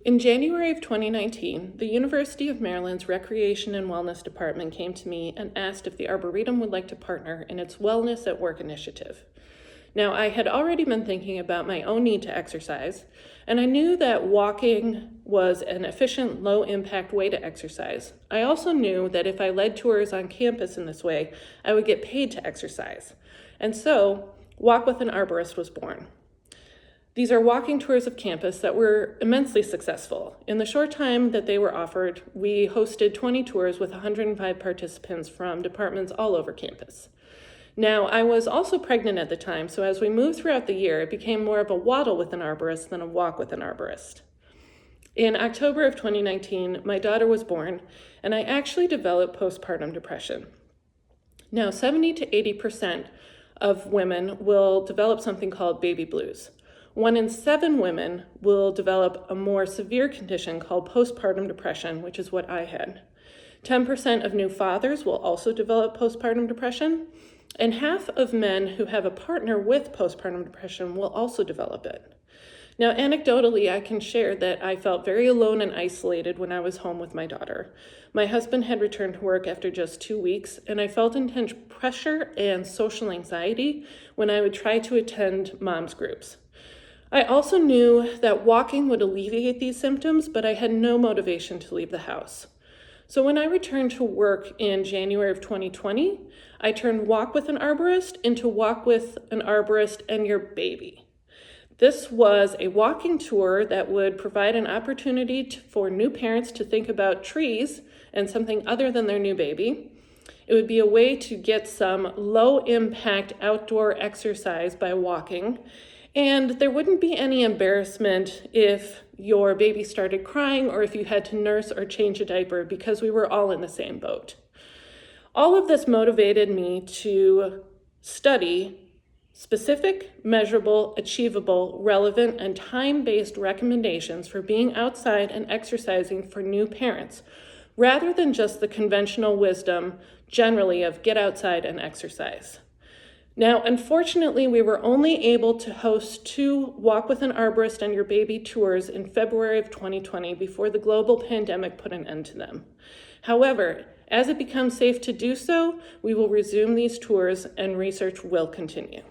In January of 2019, the University of Maryland's Recreation and Wellness Department came to me and asked if the Arboretum would like to partner in its Wellness at Work initiative. Now, I had already been thinking about my own need to exercise, and I knew that walking was an efficient, low-impact way to exercise. I also knew that if I led tours on campus in this way, I would get paid to exercise. And so, Walk with an Arborist was born. These are walking tours of campus that were immensely successful. In the short time that they were offered, we hosted 20 tours with 105 participants from departments all over campus. Now, I was also pregnant at the time, so as we moved throughout the year, it became more of a waddle with an arborist than a walk with an arborist. In October of 2019, my daughter was born, and I actually developed postpartum depression. Now, 70 to 80% of women will develop something called baby blues. 1 in 7 women will develop a more severe condition called postpartum depression, which is what I had. 10% of new fathers will also develop postpartum depression, and half of men who have a partner with postpartum depression will also develop it. Now, anecdotally, I can share that I felt very alone and isolated when I was home with my daughter. My husband had returned to work after just 2 weeks, and I felt intense pressure and social anxiety when I would try to attend mom's groups. I also knew that walking would alleviate these symptoms, but I had no motivation to leave the house. So when I returned to work in January of 2020, I turned Walk with an Arborist into Walk with an Arborist and Your Baby. This was a walking tour that would provide an opportunity for new parents to think about trees and something other than their new baby. It would be a way to get some low-impact outdoor exercise by walking, and there wouldn't be any embarrassment if your baby started crying or if you had to nurse or change a diaper, because we were all in the same boat. All of this motivated me to study specific, measurable, achievable, relevant, and time-based recommendations for being outside and exercising for new parents, rather than just the conventional wisdom generally of get outside and exercise. Now, unfortunately, we were only able to host 2 Walk with an Arborist and Your Baby tours in February of 2020 before the global pandemic put an end to them. However, as it becomes safe to do so, we will resume these tours and research will continue.